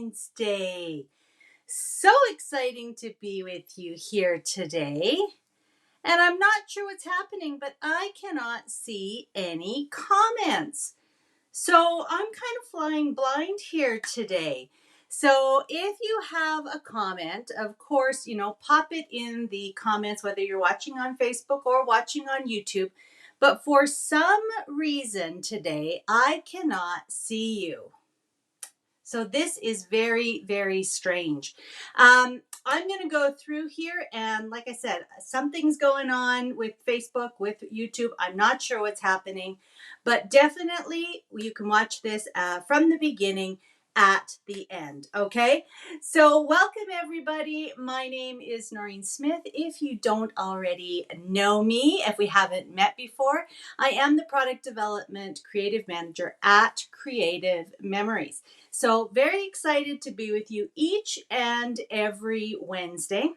Valentine's Day. So exciting to be with you here today. And I'm not sure what's happening, but I cannot see any comments. So I'm kind of flying blind here today. So if you have a comment, of course, pop it in the comments, whether you're watching on Facebook or watching on YouTube. But for some reason today, I cannot see you. So this is very, very strange. I'm going to go through here, and like I said, something's going on with Facebook, with YouTube. I'm not sure what's happening, but definitely you can watch this from the beginning at the end. Okay, so welcome everybody. My name is Noreen Smith. If you don't already know me, if we haven't met before, I am the product development creative manager at Creative Memories. So very excited to be with you each and every Wednesday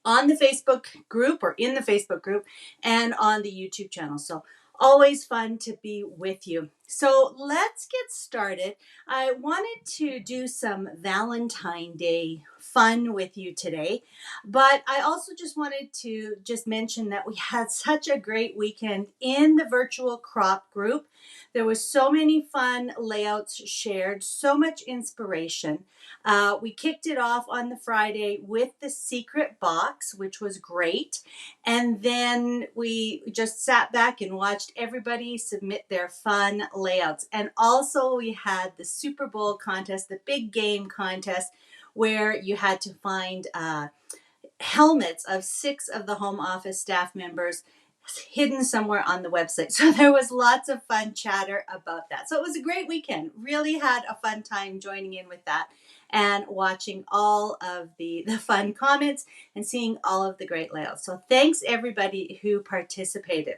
on the Facebook group or in the Facebook group and on the YouTube channel. So always fun to be with you. So let's get started. I wanted to do some Valentine Day fun with you today, but I also just wanted to mention that we had such a great weekend in the virtual crop group. There was so many fun layouts shared, so much inspiration. We kicked it off on the Friday with the secret box, which was great. And then we just sat back and watched everybody submit their fun layouts. And also we had the Super Bowl contest, the big game contest, where you had to find helmets of 6 of the home office staff members hidden somewhere on the website. So there was lots of fun chatter about that. So it was a great weekend. Really had a fun time joining in with that and watching all of the fun comments and seeing all of the great layouts. So thanks everybody who participated.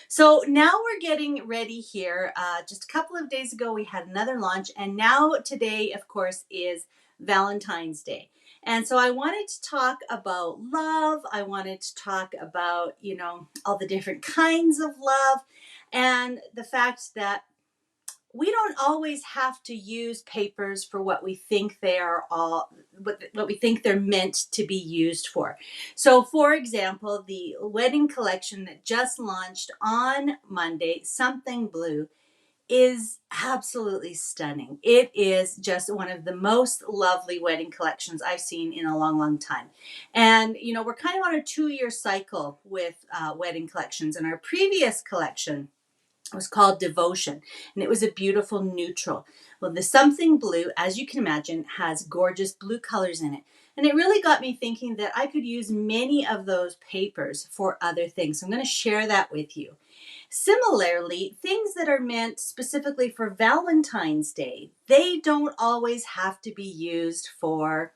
So now we're getting ready here. Just a couple of days ago, we had another launch, and now today, of course, is Valentine's Day. And so I wanted to talk about love. I wanted to talk about, all the different kinds of love and the fact that we don't always have to use papers for what we think they are what we think they're meant to be used for. So for example, the wedding collection that just launched on Monday, Something Blue, is absolutely stunning. It is just one of the most lovely wedding collections I've seen in a long, long time. And, we're kind of on a 2-year cycle with wedding collections. And our previous collection was called Devotion, and it was a beautiful neutral. Well, the Something Blue, as you can imagine, has gorgeous blue colors in it. And it really got me thinking that I could use many of those papers for other things. So I'm going to share that with you. Similarly, things that are meant specifically for Valentine's Day, they don't always have to be used for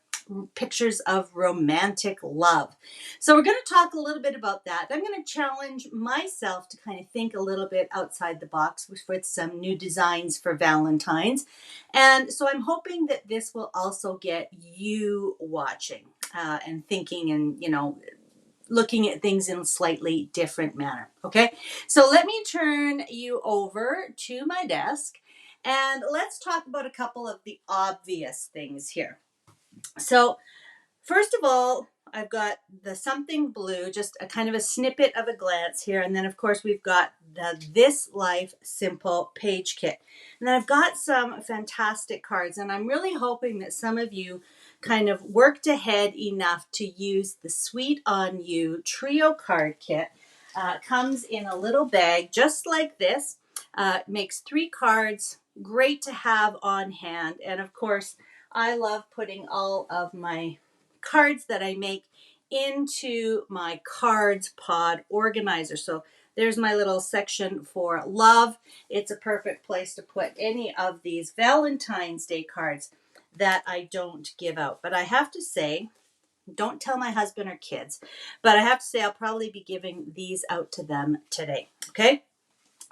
pictures of romantic love. So we're going to talk a little bit about that. I'm going to challenge myself to kind of think a little bit outside the box with some new designs for Valentine's. And so I'm hoping that this will also get you watching and thinking and, looking at things in a slightly different manner. Okay, so let me turn you over to my desk and let's talk about a couple of the obvious things here. So first of all, I've got the Something Blue, just a kind of a snippet of a glance here. And then of course we've got the This Life Simple page kit. And then I've got some fantastic cards, and I'm really hoping that some of you kind of worked ahead enough to use the Sweet on You Trio card kit. Comes in a little bag just like this. Makes 3 cards, great to have on hand. And of course, I love putting all of my cards that I make into my cards pod organizer. So there's my little section for love. It's a perfect place to put any of these Valentine's Day cards that I don't give out. But I have to say, don't tell my husband or kids, but I have to say I'll probably be giving these out to them today. Okay?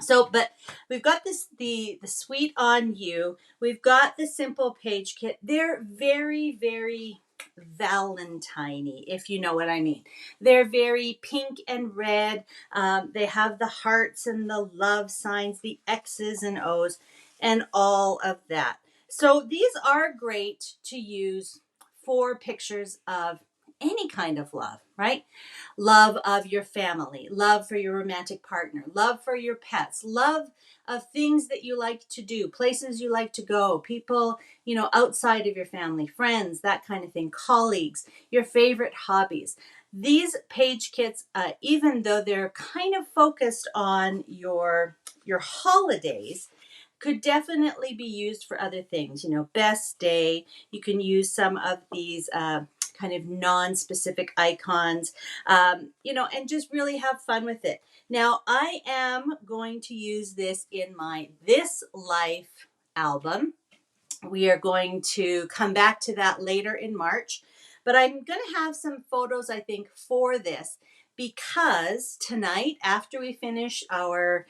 So, but we've got the Sweet on You. We've got the Simple page kit. They're very, very Valentine-y, if you know what I mean. They're very pink and red. They have the hearts and the love signs, the X's and O's, and all of that. So these are great to use for pictures of any kind of love, right? Love of your family, love for your romantic partner, love for your pets, love of things that you like to do, places you like to go, people, outside of your family, friends, that kind of thing, colleagues, your favorite hobbies. These page kits, even though they're kind of focused on your holidays, could definitely be used for other things. Best day. You can use some of these kind of non-specific icons, and just really have fun with it. Now, I am going to use this in my This Life album. We are going to come back to that later in March, but I'm going to have some photos, I think, for this, because tonight, after we finish our,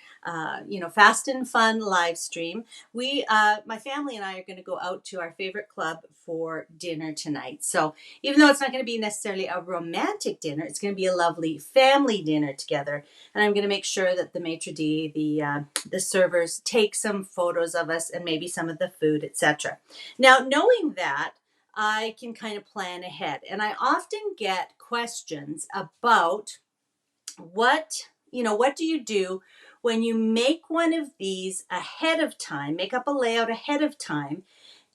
Fast and Fun live stream, my family and I are going to go out to our favorite club for dinner tonight. So even though it's not going to be necessarily a romantic dinner, it's going to be a lovely family dinner together. And I'm going to make sure that the maitre d', the servers, take some photos of us and maybe some of the food, etc. Now, knowing that, I can kind of plan ahead. And I often get questions about what do you do when you make one of these ahead of time, make up a layout ahead of time,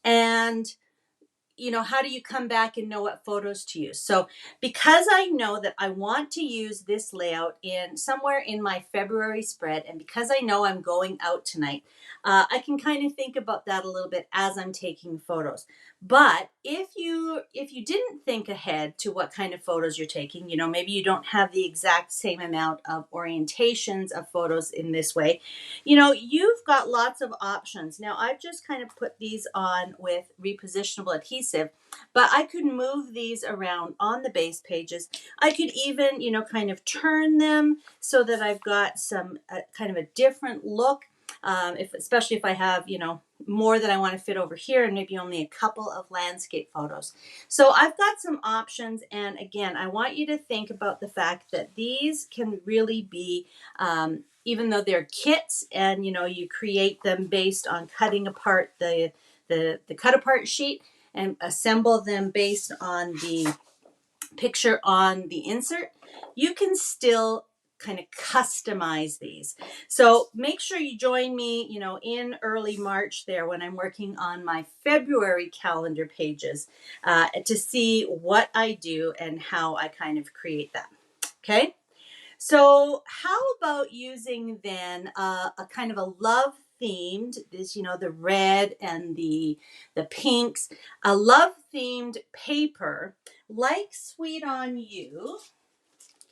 and how do you come back and know what photos to use? So because I know that I want to use this layout in somewhere in my February spread, and because I know I'm going out tonight, I can kind of think about that a little bit as I'm taking photos. But if you didn't think ahead to what kind of photos you're taking, maybe you don't have the exact same amount of orientations of photos in this way, you've got lots of options. Now, I've just kind of put these on with repositionable adhesive, but I could move these around on the base pages. I could even, kind of turn them so that I've got some kind of a different look. Especially if I have, more that I want to fit over here and maybe only a couple of landscape photos. So I've got some options. And again, I want you to think about the fact that these can really be, even though they're kits and, you create them based on cutting apart the cut apart sheet and assemble them based on the picture on the insert, you can still kind of customize these. So make sure you join me, in early March there when I'm working on my February calendar pages to see what I do and how I kind of create that. Okay. So how about using then a kind of a love themed, this, the red and the pinks, a love themed paper like Sweet on You.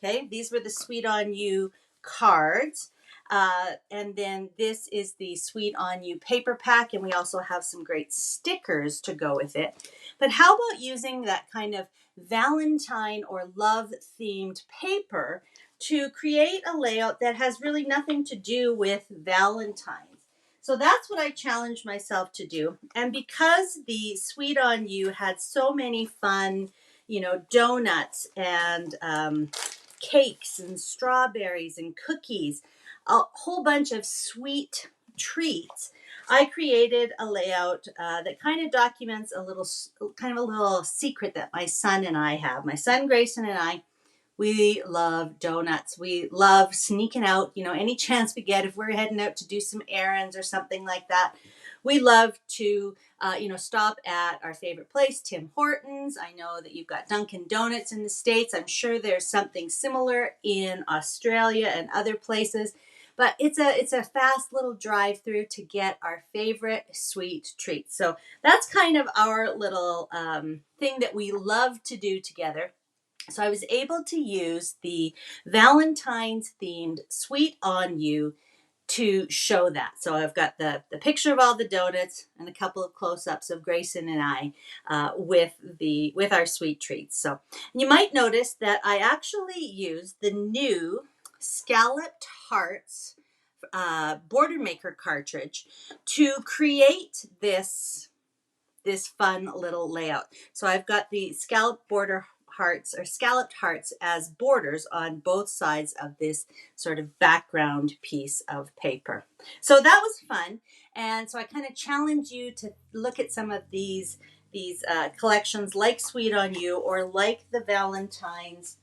Okay, these were the Sweet on You cards. And then this is the Sweet on You paper pack, and we also have some great stickers to go with it. But how about using that kind of Valentine or love themed paper to create a layout that has really nothing to do with Valentine's? So that's what I challenged myself to do. And because the Sweet on You had so many fun, donuts and cakes and strawberries and cookies, a whole bunch of sweet treats, I created a layout that kind of documents a little secret that my son and I have. My son Grayson and I, we love donuts. We love sneaking out, any chance we get if we're heading out to do some errands or something like that. We love to, stop at our favorite place, Tim Hortons. I know that you've got Dunkin' Donuts in the States. I'm sure there's something similar in Australia and other places. But it's a fast little drive-through to get our favorite sweet treats. So that's kind of our little thing that we love to do together. So I was able to use the Valentine's themed Sweet on You to show that. So I've got the picture of all the donuts and a couple of close-ups of Grayson and I with our sweet treats. So you might notice that I actually used the new Scalloped Hearts border maker cartridge to create this fun little layout. So I've got the scalloped hearts as borders on both sides of this sort of background piece of paper. So that was fun. And so I kind of challenge you to look at some of these collections like Sweet on You or like the Valentine's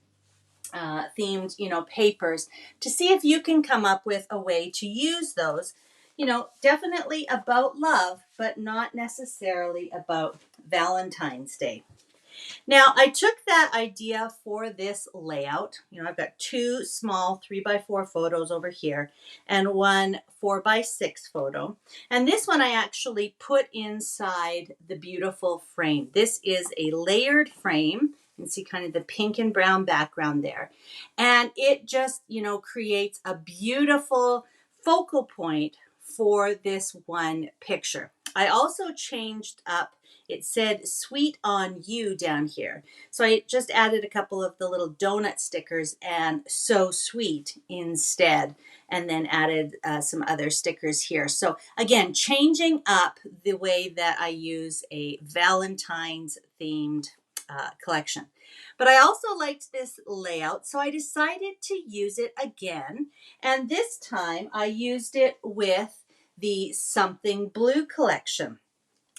themed, papers to see if you can come up with a way to use those, definitely about love, but not necessarily about Valentine's Day. Now, I took that idea for this layout. I've got two small 3x4 photos over here and one 4x6 photo. And this one I actually put inside the beautiful frame. This is a layered frame. You can see kind of the pink and brown background there. And it just, creates a beautiful focal point for this one picture. I also changed up, it said Sweet on You down here. So I just added a couple of the little donut stickers and So Sweet instead, and then added some other stickers here. So again, changing up the way that I use a Valentine's themed collection. But I also liked this layout, so I decided to use it again. And this time I used it with the Something Blue collection.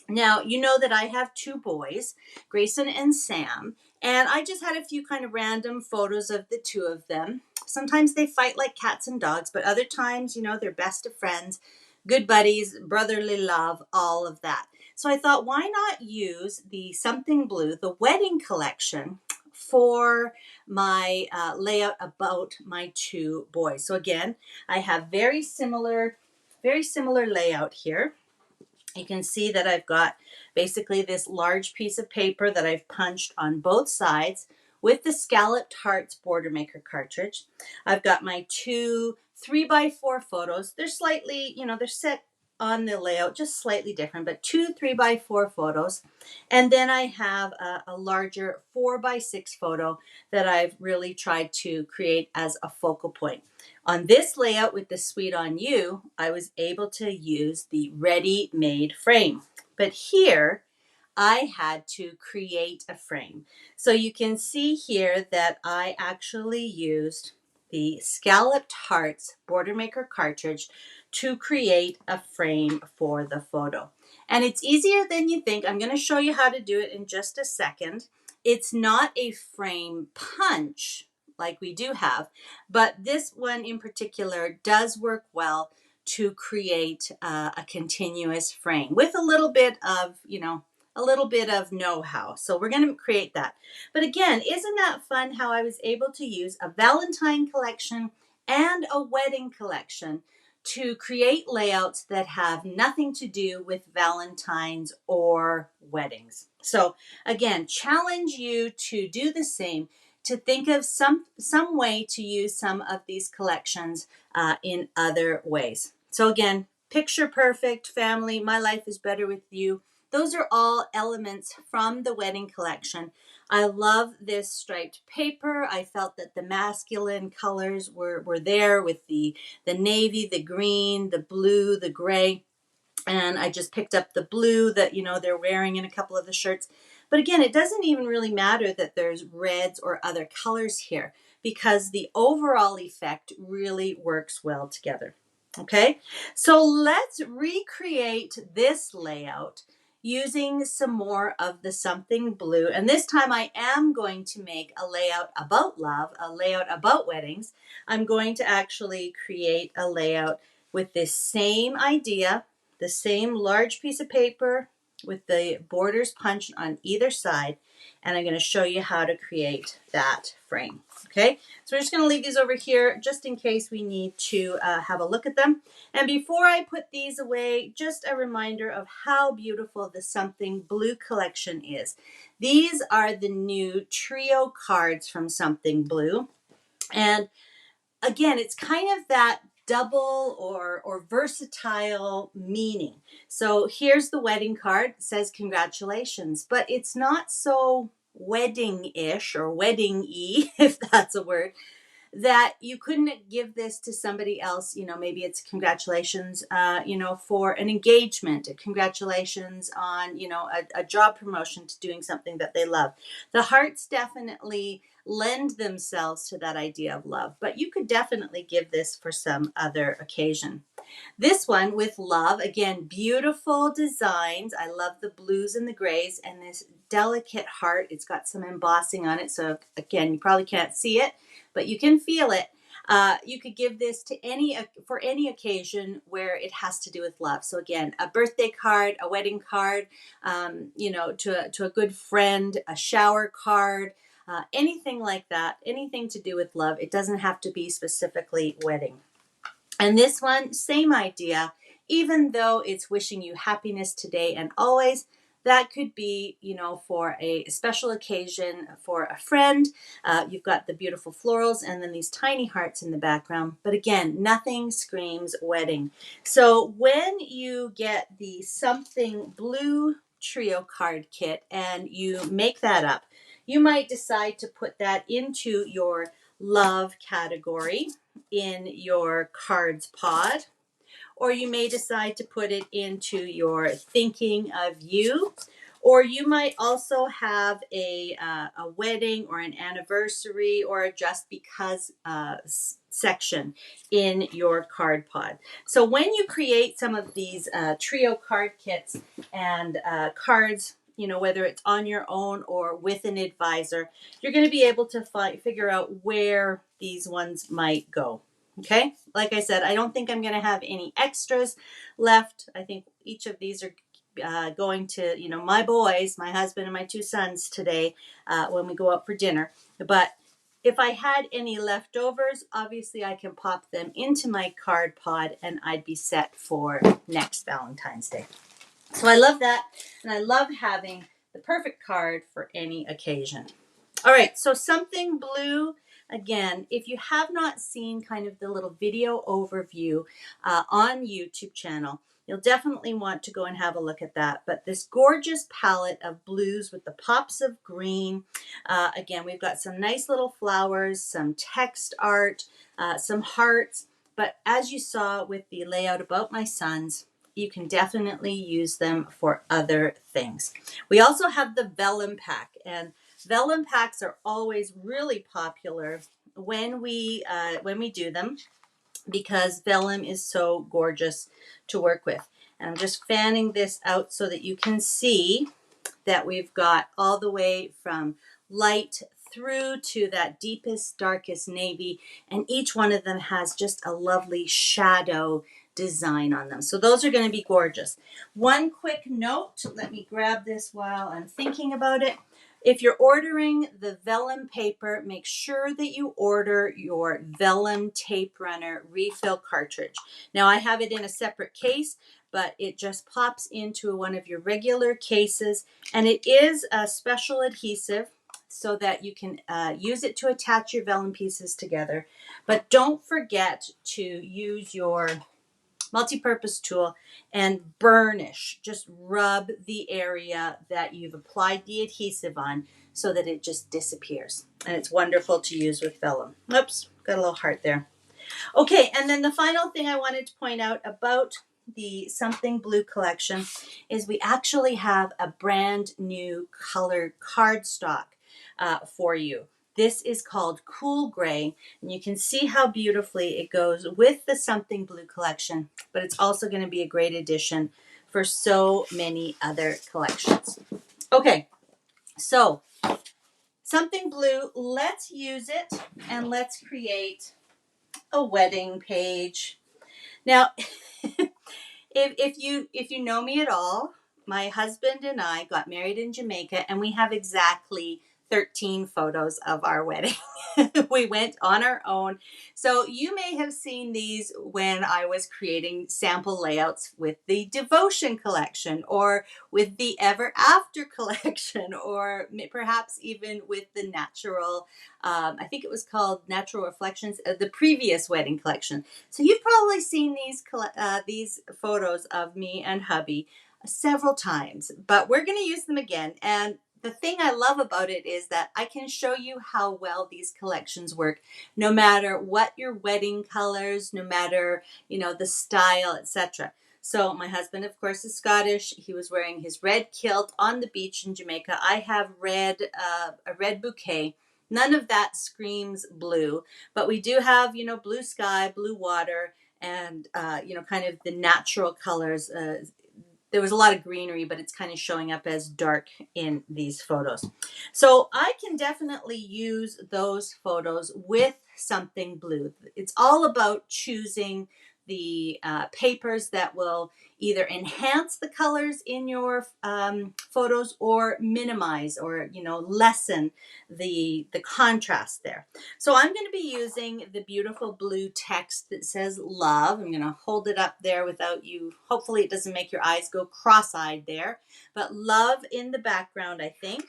Now, you know that I have two boys, Grayson and Sam, and I just had a few kind of random photos of the two of them. Sometimes they fight like cats and dogs, but other times, they're best of friends, good buddies, brotherly love, all of that. So I thought, why not use the Something Blue, the wedding collection, for my layout about my two boys. So again, I have very similar layout here. You can see that I've got basically this large piece of paper that I've punched on both sides with the Scalloped Hearts Border Maker cartridge. I've got my two 3x4 photos. They're slightly, they're set on the layout, just slightly different, but two 3x4 photos. And then I have a larger 4x6 photo that I've really tried to create as a focal point. On this layout with the Sweet on You, I was able to use the ready-made frame. But here, I had to create a frame. So you can see here that I actually used the Scalloped Hearts Border Maker cartridge to create a frame for the photo. And it's easier than you think. I'm going to show you how to do it in just a second. It's not a frame punch like we do have, but this one in particular does work well to create a continuous frame with a little bit of, know-how. So we're going to create that. But again, isn't that fun how I was able to use a Valentine collection and a wedding collection to create layouts that have nothing to do with Valentines or weddings. So again, challenge you to do the same, to think of some way to use some of these collections in other ways. So again, picture perfect, family, my life is better with you. Those are all elements from the wedding collection. I love this striped paper. I felt that the masculine colors were there with the navy, the green, the blue, the gray. And I just picked up the blue that, they're wearing in a couple of the shirts. But again, it doesn't even really matter that there's reds or other colors here because the overall effect really works well together. Okay, so let's recreate this layout using some more of the Something Blue. And this time I am going to make a layout about love, a layout about weddings. I'm going to actually create a layout with this same idea, the same large piece of paper with the borders punched on either side, and I'm going to show you how to create that frame. Okay, so we're just going to leave these over here just in case we need to have a look at them. And before I put these away, just a reminder of how beautiful the Something Blue collection is. These are the new trio cards from Something Blue. And again, it's kind of that double or versatile meaning. So here's the wedding card. It says congratulations, but it's not so wedding-ish or wedding-y, if that's a word, that you couldn't give this to somebody else. Maybe it's congratulations, for an engagement, congratulations on, a job promotion to doing something that they love. The hearts definitely lend themselves to that idea of love, but you could definitely give this for some other occasion. This one with love, again, beautiful designs. I love the blues and the grays and this delicate heart. It's got some embossing on it. So again, you probably can't see it, but you can feel it. You could give this to for any occasion where it has to do with love. So again, a birthday card, a wedding card, to a good friend, a shower card, anything like that, anything to do with love. It doesn't have to be specifically wedding. And this one, same idea, even though it's wishing you happiness today and always, that could be, for a special occasion for a friend. You've got the beautiful florals and then these tiny hearts in the background. But again, nothing screams wedding. So when you get the Something Blue Trio card kit and you make that up, you might decide to put that into your love category in your cards pod, or you may decide to put it into your thinking of you, or you might also have a wedding or an anniversary or a just because section in your card pod. So when you create some of these trio card kits and cards, whether it's on your own or with an advisor, you're going to be able to figure out where these ones might go. Okay, like I said, I don't think I'm going to have any extras left. I think each of these are going to, my boys, my husband and my two sons today when we go out for dinner. But if I had any leftovers, obviously I can pop them into my card pod and I'd be set for next Valentine's Day. So I love that. And I love having the perfect card for any occasion. All right, so Something Blue. Again, if you have not seen kind of the little video overview on YouTube channel, you'll definitely want to go and have a look at that. But this gorgeous palette of blues with the pops of green. Again, we've got some nice little flowers, some text art, some hearts. But as you saw with the layout about my sons, you can definitely use them for other things. We also have the vellum pack, and vellum packs are always really popular when we do them because vellum is so gorgeous to work with. And I'm just fanning this out so that you can see that we've got all the way from light through to that deepest, darkest navy, and each one of them has just a lovely shadow design on them. So those are going to be gorgeous. One quick note, let me grab this while I'm thinking about it. If you're ordering the vellum paper, make sure that you order your vellum tape runner refill cartridge. Now I have it in a separate case, but it just pops into one of your regular cases, and it is a special adhesive so that you can use it to attach your vellum pieces together. But don't forget to use your multi-purpose tool and burnish. Just rub the area that you've applied the adhesive on so that it just disappears. And it's wonderful to use with vellum. Oops, got a little heart there. Okay, and then the final thing I wanted to point out about the Something Blue collection is we actually have a brand new color cardstock for you. This is called Cool Gray, and you can see how beautifully it goes with the Something Blue collection, but it's also going to be a great addition for so many other collections. Okay, so Something Blue, let's use it and let's create a wedding page. Now, if you know me at all, my husband and I got married in Jamaica, and we have exactly 13 photos of our wedding. We went on our own. So you may have seen these when I was creating sample layouts with the Devotion collection or with the Ever After collection, or perhaps even with the Natural, I think it was called Natural Reflections, the previous wedding collection. So you've probably seen these photos of me and hubby several times, but we're going to use them again. And the thing I love about it is that I can show you how well these collections work, no matter what your wedding colors, no matter, the style, etc. So my husband, of course, is Scottish. He was wearing his red kilt on the beach in Jamaica. I have a red bouquet. None of that screams blue, but we do have, you know, blue sky, blue water, and, you know, kind of the natural colors. There was a lot of greenery, but it's kind of showing up as dark in these photos. So I can definitely use those photos with something blue. It's all about choosing the papers that will either enhance the colors in your photos or minimize or, you know, lessen the contrast there. So I'm going to be using the beautiful blue text that says love. I'm going to hold it up there without you. Hopefully it doesn't make your eyes go cross-eyed there, but love in the background, I think.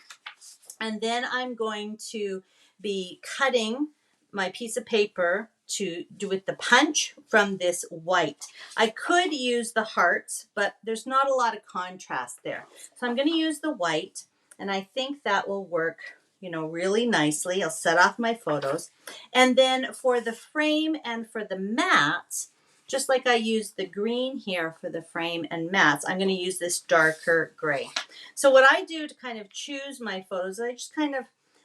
And then I'm going to be cutting my piece of paper to do with the punch from this white. I could use the hearts, but there's not a lot of contrast there. So I'm going to use the white, and I think that will work, you know, really nicely. I'll set off my photos. And then for the frame and for the mats, just like I used the green here for the frame and mats, I'm going to use this darker gray. So what I do to kind of choose my photos, I just kind of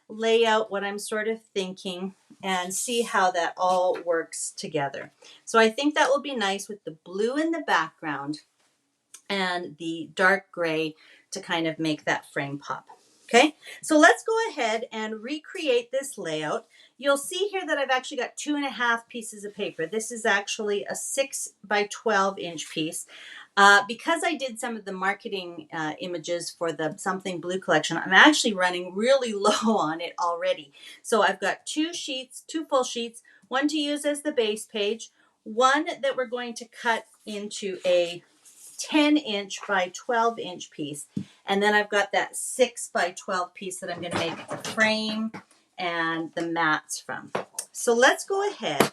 lay out what I'm sort of thinking and see how that all works together. So I think that will be nice with the blue in the background and the dark gray to kind of make that frame pop. Okay, so let's go ahead and recreate this layout. You'll see here that I've actually got 2.5 pieces of paper. This is actually a 6 by 12 inch piece. Because I did some of the marketing images for the Something Blue collection, I'm actually running really low on it already. So I've got 2 sheets, 2 full sheets, one to use as the base page, one that we're going to cut into a 10 inch by 12 inch piece. And then I've got that 6 by 12 piece that I'm going to make the frame and the mats from. So let's go ahead.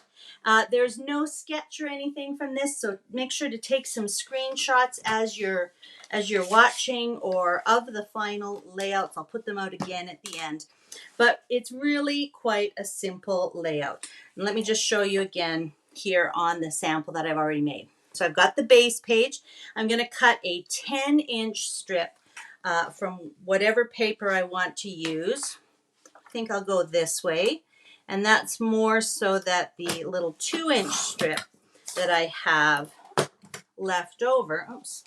There's no sketch or anything from this, so make sure to take some screenshots as you're watching or of the final layouts. I'll put them out again at the end. But it's really quite a simple layout. And let me just show you again here on the sample that I've already made. So I've got the base page. I'm going to cut a 10 inch strip from whatever paper I want to use. I think I'll go this way. And that's more so that the little 2 inch strip that I have left over, oops,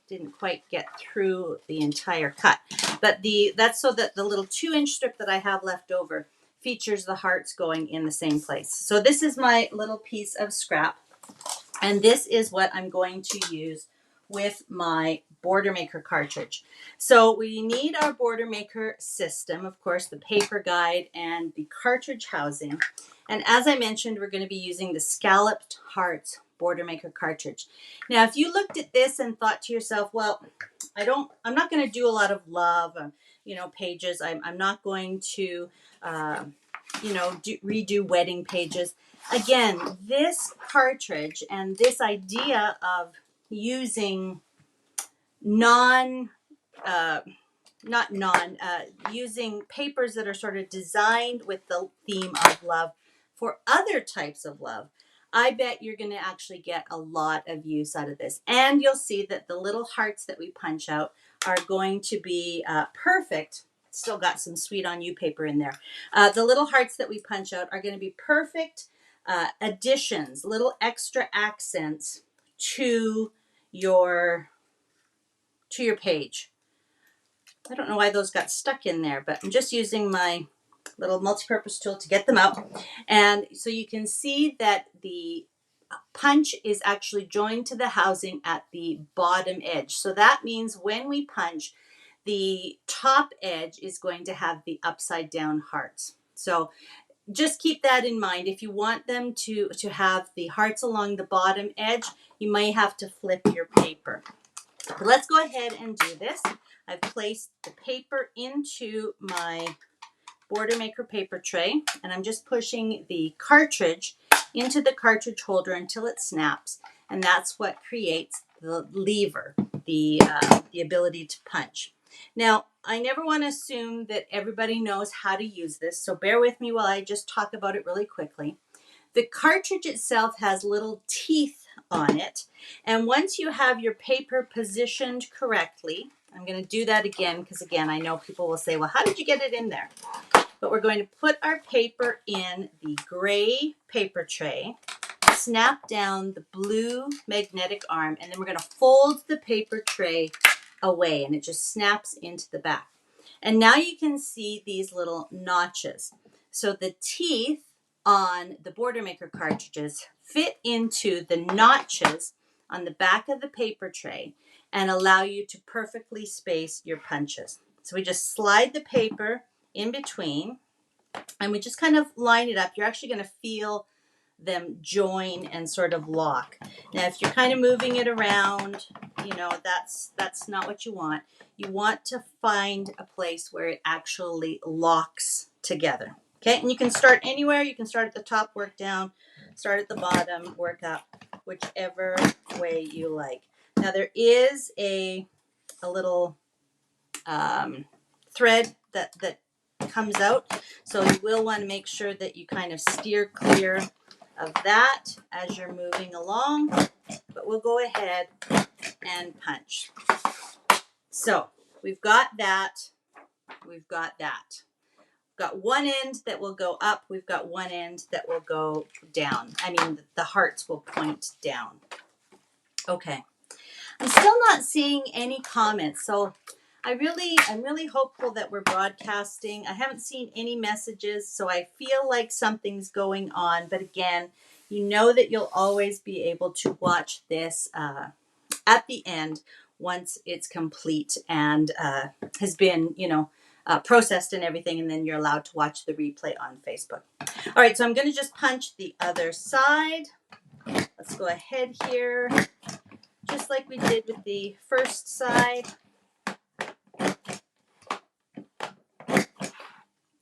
didn't quite get through the entire cut. But that's so that the little 2 inch strip that I have left over features the hearts going in the same place. So this is my little piece of scrap. And this is what I'm going to use with my border maker cartridge. So we need our border maker system, of course, the paper guide and the cartridge housing. And as I mentioned, we're going to be using the Scalloped Hearts border maker cartridge. Now, if you looked at this and thought to yourself, well, I'm not going to do a lot of love, you know, pages. I'm not going to, you know, redo wedding pages. Again, this cartridge and this idea of using using papers that are sort of designed with the theme of love for other types of love, I bet you're going to actually get a lot of use out of this. And you'll see that the little hearts that we punch out are going to be perfect. Still got some Sweet on You paper in there. The little hearts that we punch out are going to be perfect additions, little extra accents to your page. I don't know why those got stuck in there, but I'm just using my little multi-purpose tool to get them out. And so you can see that the punch is actually joined to the housing at the bottom edge. So that means when we punch, the top edge is going to have the upside down hearts. So just keep that in mind. If you want them to have the hearts along the bottom edge, you may have to flip your paper. But let's go ahead and do this. I've placed the paper into my border maker paper tray, and I'm just pushing the cartridge into the cartridge holder until it snaps, and that's what creates the lever, the ability to punch. Now, I never want to assume that everybody knows how to use this, so bear with me while I just talk about it really quickly. The cartridge itself has little teeth on it, and once you have your paper positioned correctly, I'm going to do that again because, again, I know people will say, well, how did you get it in there? but we're going to put our paper in the gray paper tray, snap down the blue magnetic arm, and then we're going to fold the paper tray away, and it just snaps into the back. And now you can see these little notches. So the teeth on the Border Maker cartridges fit into the notches on the back of the paper tray and allow you to perfectly space your punches. So we just slide the paper in between and we just kind of line it up. You're actually going to feel them join and sort of lock. Now, if you're kind of moving it around, you know, that's not what you want. You want to find a place where it actually locks together. Okay, and you can start anywhere. You can start at the top, work down, start at the bottom, work up, whichever way you like. Now, there is a little thread that comes out, so you will want to make sure that you kind of steer clear of that as you're moving along, but we'll go ahead and punch. So we've got that, we've got that. We've got one end that will go up, we've got one end that will go down. I mean, the hearts will point down. Okay, I'm still not seeing any comments, so I'm really hopeful that we're broadcasting. I haven't seen any messages, so I feel like something's going on. But again, you know that you'll always be able to watch this at the end once it's complete and has been, processed and everything, and then you're allowed to watch the replay on Facebook. All right, so I'm going to just punch the other side. Let's go ahead here, just like we did with the first side.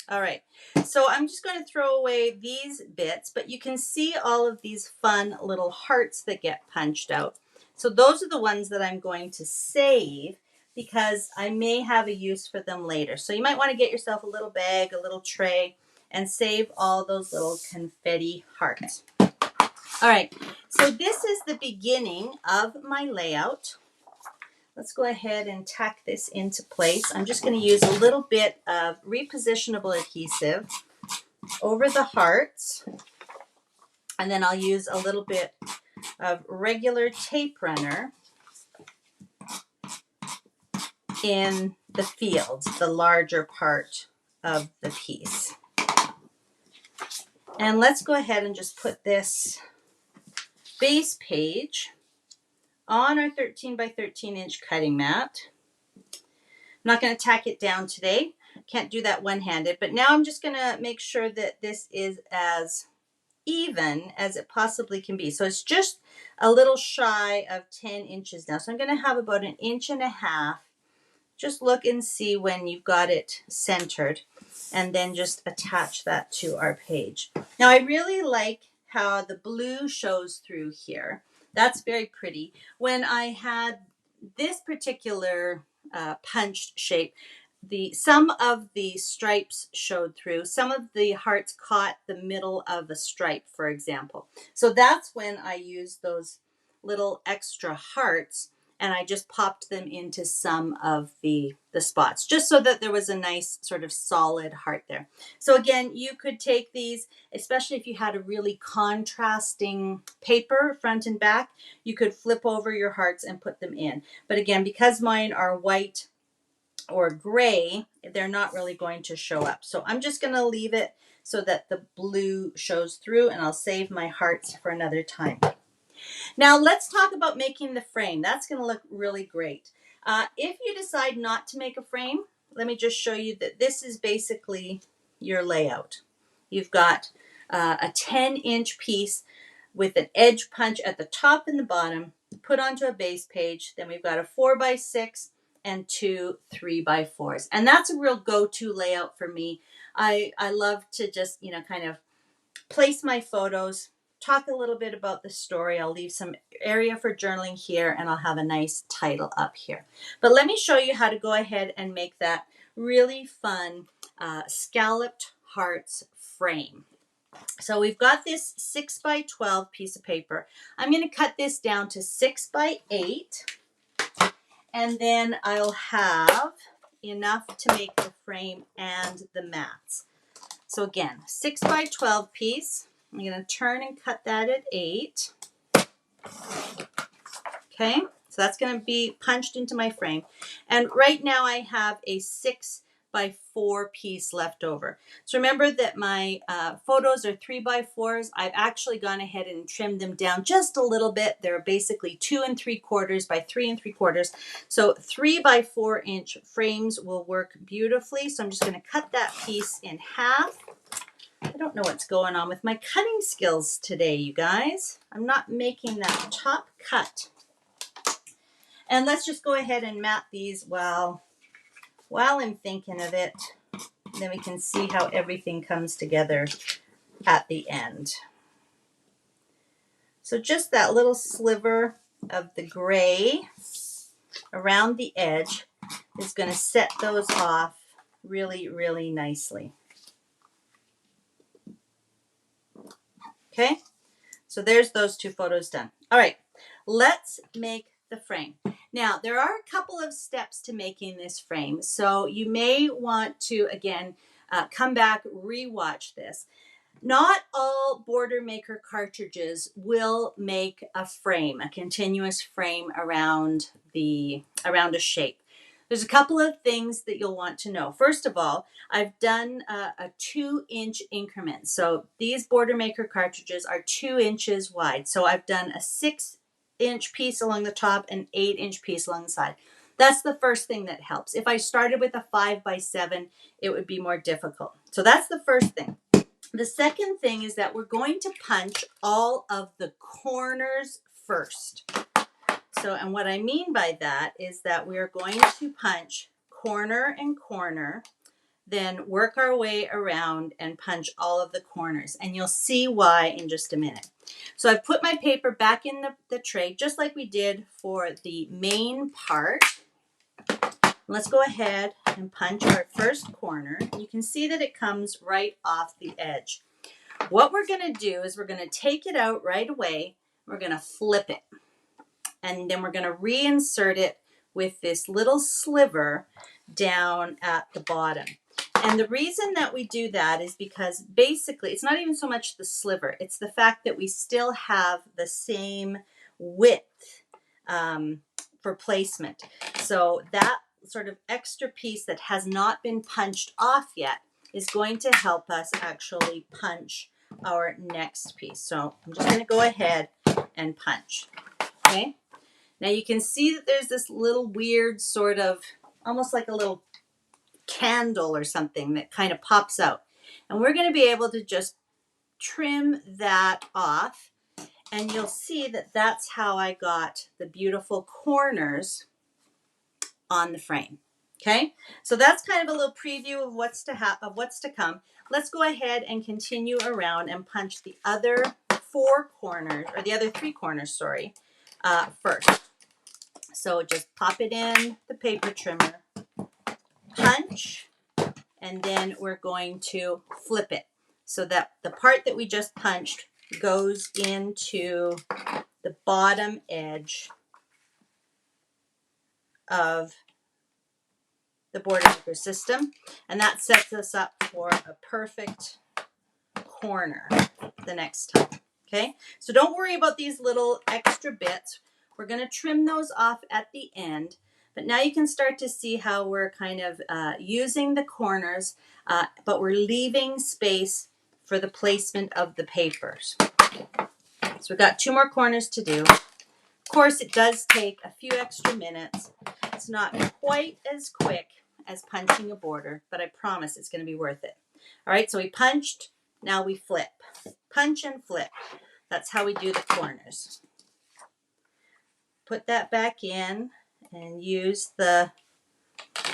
All right, so I'm just going to throw away these bits, but you can see all of these fun little hearts that get punched out. So those are the ones that I'm going to save because I may have a use for them later. So you might want to get yourself a little bag, a little tray, and save all those little confetti hearts. All right, so this is the beginning of my layout. Let's go ahead and tack this into place. I'm just going to use a little bit of repositionable adhesive over the hearts, and then I'll use a little bit of regular tape runner in the field, the larger part of the piece. And let's go ahead and just put this base page on our 13 by 13 inch cutting mat. I'm not going to tack it down today. Can't do that one-handed, but now I'm just going to make sure that this is as even as it possibly can be. So it's just a little shy of 10 inches now. So I'm going to have about 1.5 inches. Just look and see when you've got it centered, and then just attach that to our page. Now I really like how the blue shows through here. That's very pretty. When I had this particular punched shape, some of the stripes showed through. Some of the hearts caught the middle of a stripe, for example. So that's when I used those little extra hearts, and I just popped them into some of the spots, just so that there was a nice sort of solid heart there. So again, you could take these, especially if you had a really contrasting paper, front and back, you could flip over your hearts and put them in. But again, because mine are white or gray, they're not really going to show up. So I'm just going to leave it so that the blue shows through, and I'll save my hearts for another time. Now let's talk about making the frame. That's going to look really great. If you decide not to make a frame, let me just show you that this is basically your layout. You've got a 10-inch piece with an edge punch at the top and the bottom, put onto a base page. Then we've got a 4x6 and 2 3x4s. And that's a real go-to layout for me. I love to just, kind of place my photos, talk a little bit about the story. I'll leave some area for journaling here, and I'll have a nice title up here. But let me show you how to go ahead and make that really fun scalloped hearts frame. So we've got this 6x12 piece of paper. I'm going to cut this down to 6x8, and then I'll have enough to make the frame and the mats. So again, 6 by 12 piece. I'm going to turn and cut that at 8. Okay, so that's going to be punched into my frame. And right now I have a 6 by 4 piece left over. So remember that my photos are 3 by 4s. I've actually gone ahead and trimmed them down just a little bit. They're basically 2 3/4 by 3 3/4. So 3 by 4 inch frames will work beautifully. So I'm just going to cut that piece in half. I don't know what's going on with my cutting skills today, you guys. I'm not making that top cut. And let's just go ahead and mat these while I'm thinking of it. Then we can see how everything comes together at the end. So just that little sliver of the gray around the edge is going to set those off really, really nicely. Okay, so there's those 2 photos done. All right, let's make the frame. Now, there are a couple of steps to making this frame, so you may want to, again, come back, rewatch this. Not all border maker cartridges will make a frame, a continuous frame around a shape. There's a couple of things that you'll want to know. First of all, I've done a 2-inch increment. So these border maker cartridges are 2 inches wide. So I've done a 6-inch piece along the top and 8-inch piece along the side. That's the first thing that helps. If I started with a 5 by 7, it would be more difficult. So that's the first thing. The second thing is that we're going to punch all of the corners first. So, and what I mean by that is that we are going to punch corner and corner, then work our way around and punch all of the corners. And you'll see why in just a minute. So I've put my paper back in the tray, just like we did for the main part. Let's go ahead and punch our first corner. You can see that it comes right off the edge. What we're going to do is we're going to take it out right away. We're going to flip it. And then we're going to reinsert it with this little sliver down at the bottom. And the reason that we do that is because basically it's not even so much the sliver. It's the fact that we still have the same width for placement. So that sort of extra piece that has not been punched off yet is going to help us actually punch our next piece. So I'm just going to go ahead and punch. Okay. Now you can see that there's this little weird sort of, almost like a little candle or something that kind of pops out. And we're going to be able to just trim that off. And you'll see that that's how I got the beautiful corners on the frame. Okay, so that's kind of a little preview of what's to come. Let's go ahead and continue around and punch the other 4 corners, or the other 3 corners, sorry, first. So just pop it in the paper trimmer, punch, and then we're going to flip it so that the part that we just punched goes into the bottom edge of the border maker system, and that sets us up for a perfect corner the next time. Okay, so don't worry about these little extra bits. We're going to trim those off at the end, but now you can start to see how we're kind of using the corners, but we're leaving space for the placement of the papers. So we've got 2 more corners to do. Of course, it does take a few extra minutes. It's not quite as quick as punching a border, but I promise it's going to be worth it. All right, so we punched, now we flip. Punch and flip. That's how we do the corners. Put that back in and use the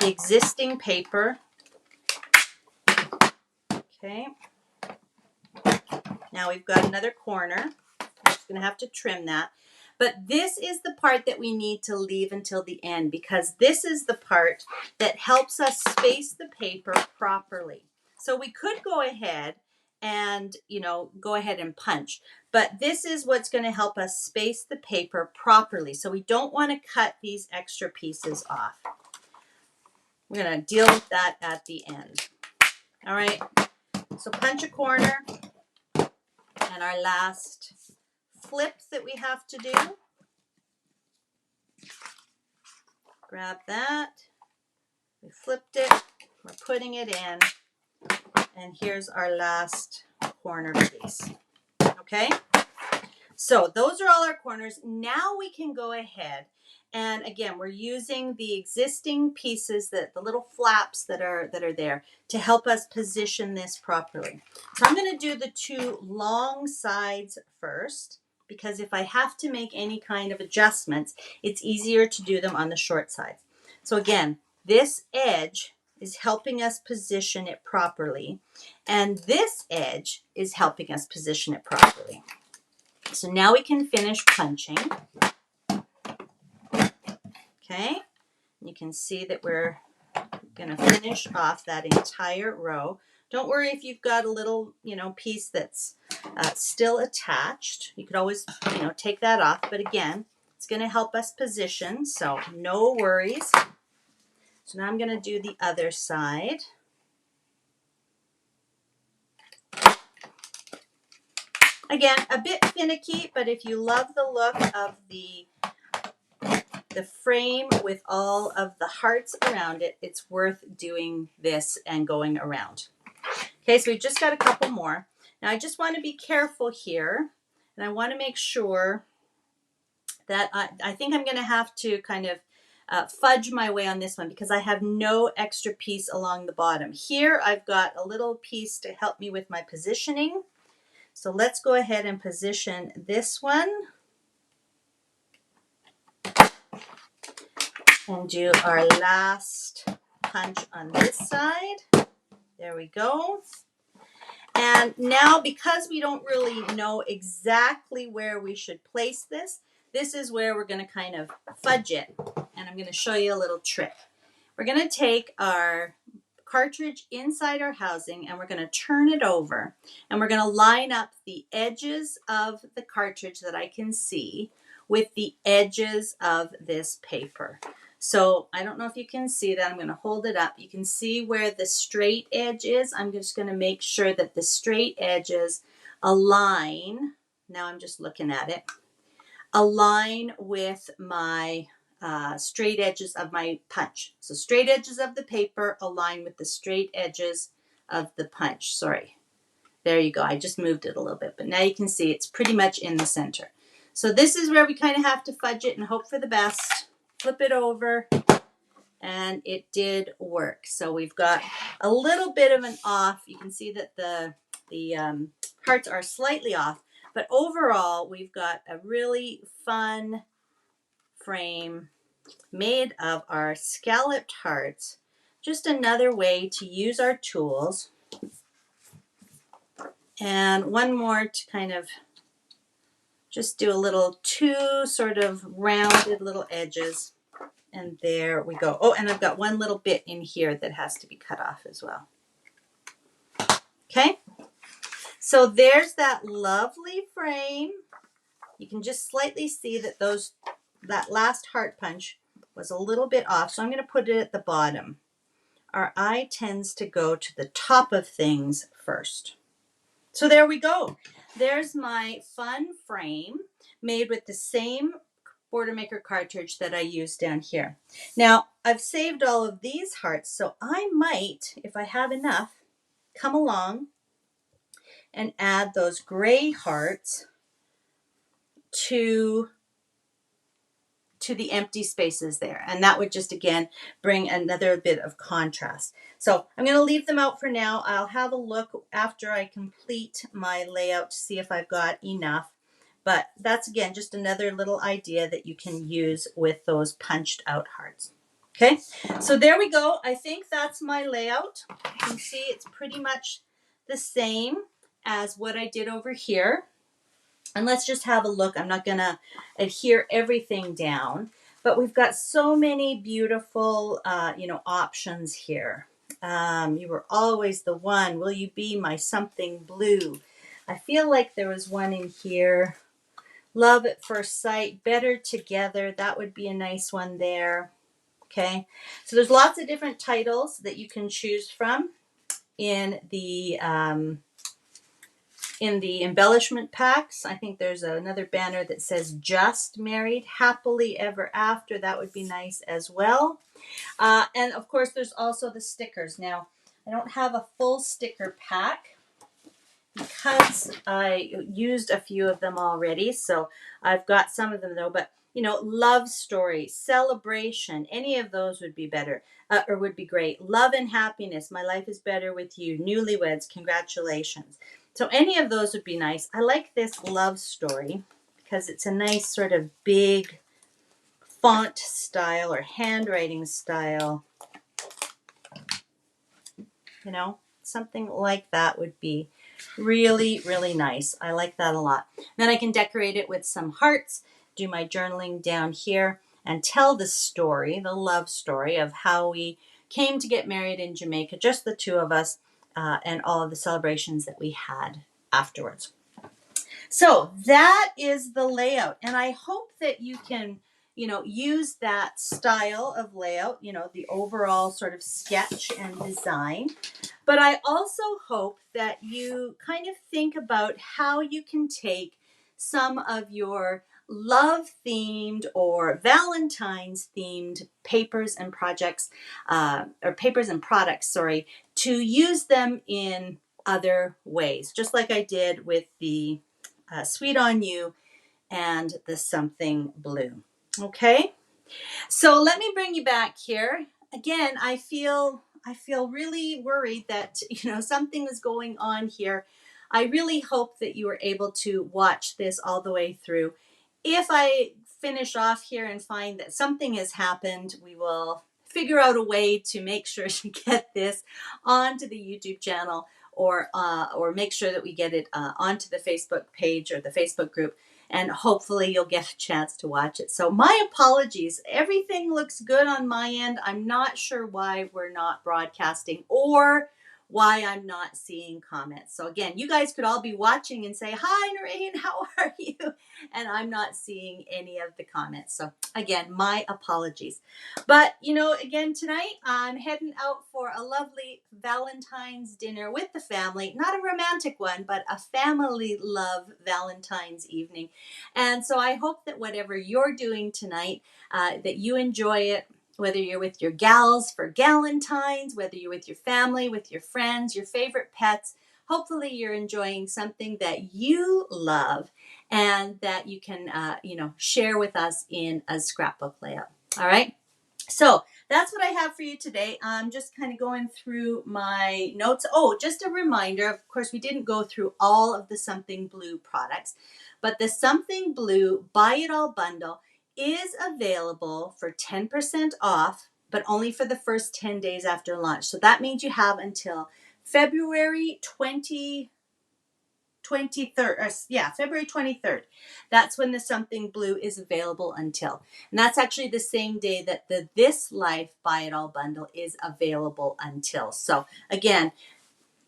existing paper. Okay. Now we've got another corner. I'm just going to have to trim that. But this is the part that we need to leave until the end, because this is the part that helps us space the paper properly. So we could go ahead and, go ahead and punch, but this is what's going to help us space the paper properly. So we don't want to cut these extra pieces off. We're going to deal with that at the end. All right. So punch a corner, and our last flip that we have to do. Grab that. We flipped it. We're putting it in. And here's our last corner piece. Okay? So those are all our corners. Now we can go ahead. And again, we're using the existing pieces, the little flaps that are there to help us position this properly. So I'm going to do the two long sides first, because if I have to make any kind of adjustments, it's easier to do them on the short sides. So again, this edge is helping us position it properly, and this edge is helping us position it properly. So now we can finish punching. Okay, you can see that we're going to finish off that entire row. Don't worry if you've got a little, piece that's still attached. You could always, take that off. But again, it's going to help us position, so no worries. So now I'm going to do the other side. Again, a bit finicky, but if you love the look of the frame with all of the hearts around it, it's worth doing this and going around. Okay, so we just got a couple more. Now I just want to be careful here, and I want to make sure that I think I'm going to have to kind of fudge my way on this one, because I have no extra piece along the bottom. Here I've got a little piece to help me with my positioning. So let's go ahead and position this one and do our last punch on this side. There we go. And now, because we don't really know exactly where we should place this, this is where we're going to kind of fudge it. And I'm going to show you a little trick. We're going to take our cartridge inside our housing, and we're going to turn it over, and we're going to line up the edges of the cartridge that I can see with the edges of this paper. So I don't know if you can see that. I'm going to hold it up. You can see where the straight edge is. I'm just going to make sure that the straight edges align. Now I'm just looking at it. Align with my straight edges of my punch. So straight edges of the paper align with the straight edges of the punch. Sorry. There you go. I just moved it a little bit, but now you can see it's pretty much in the center. So this is where we kind of have to fudge it and hope for the best. Flip it over, and it did work. So we've got a little bit of an off. You can see that the hearts are slightly off, but overall we've got a really fun frame made of our scalloped hearts. Just another way to use our tools. And one more to kind of just do a little two sort of rounded little edges. And there we go. Oh, and I've got one little bit in here that has to be cut off as well. Okay, so there's that lovely frame. You can just slightly see that that last heart punch was a little bit off, so I'm going to put it at the bottom. Our eye tends to go to the top of things first. So there we go. There's my fun frame made with the same Border Maker cartridge that I used down here. Now, I've saved all of these hearts, so I might, if I have enough, come along and add those gray hearts to the empty spaces there. And that would just, again, bring another bit of contrast. So I'm going to leave them out for now. I'll have a look after I complete my layout to see if I've got enough. But that's, again, just another little idea that you can use with those punched out hearts. Okay, so there we go. I think that's my layout. You can see it's pretty much the same as what I did over here. And let's just have a look. I'm not going to adhere everything down, but we've got so many beautiful, options here. You were always the one. Will you be my something blue? I feel like there was one in here. Love at first sight. Better together. That would be a nice one there. Okay. So there's lots of different titles that you can choose from. in the embellishment packs. I think there's another banner that says just married, happily ever after. That would be nice as well. And of course, there's also the stickers. Now, I don't have a full sticker pack because I used a few of them already. So I've got some of them though, but you know, love story, celebration, any of those would be better or would be great. Love and happiness, my life is better with you. Newlyweds, congratulations. So any of those would be nice. I like this love story because it's a nice sort of big font style or handwriting style. You know, something like that would be really, really nice. I like that a lot. Then I can decorate it with some hearts, do my journaling down here, and tell the story, the love story of how we came to get married in Jamaica, just the two of us, and all of the celebrations that we had afterwards. So that is the layout, and I hope that you can, you know, use that style of layout, you know, the overall sort of sketch and design. But I also hope that you kind of think about how you can take some of your love themed or Valentine's themed papers and projects, or papers and products, sorry, to use them in other ways, just like I did with the Sweet on You and the Something Blue. Okay, so let me bring you back here. Again, I feel really worried that, you know, something is going on here. I really hope that you were able to watch this all the way through. If I finish off here and find that something has happened, we will figure out a way to make sure to get this onto the YouTube channel, or make sure that we get it onto the Facebook page or the Facebook group, and hopefully you'll get a chance to watch it. So my apologies. Everything looks good on my end. I'm not sure why we're not broadcasting or why I'm not seeing comments. So again, you guys could all be watching and say, "Hi, Noreen, how are you?" And I'm not seeing any of the comments. So again, my apologies. But, you know, again, tonight I'm heading out for a lovely Valentine's dinner with the family. Not a romantic one, but a family love Valentine's evening. And so I hope that whatever you're doing tonight, that you enjoy it, whether you're with your gals for Galentine's, whether you're with your family, with your friends, your favorite pets. Hopefully you're enjoying something that you love and that you can, you know, share with us in a scrapbook layout. All right. So that's what I have for you today. I'm just kind of going through my notes. Oh, just a reminder, of course, we didn't go through all of the Something Blue products, but the Something Blue Buy It All bundle is available for 10% off, but only for the first 10 days after launch. So that means you have until February 23rd. February 23rd. That's when the Something Blue is available until. And that's actually the same day that the This Life Buy It All bundle is available until. So again,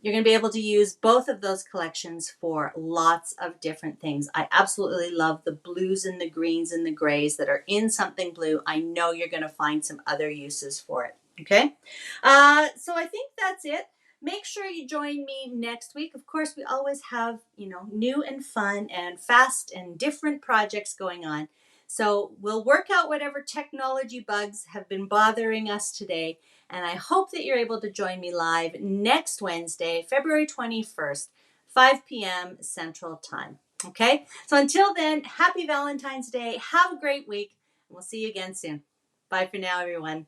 you're going to be able to use both of those collections for lots of different things. I absolutely love the blues and the greens and the grays that are in Something Blue. I know you're going to find some other uses for it. Okay. So I think that's it. Make sure you join me next week. Of course, we always have, you know, new and fun and fast and different projects going on. So we'll work out whatever technology bugs have been bothering us today. And I hope that you're able to join me live next Wednesday, February 21st, 5 p.m. Central Time. Okay? So until then, happy Valentine's Day. Have a great week. And we'll see you again soon. Bye for now, everyone.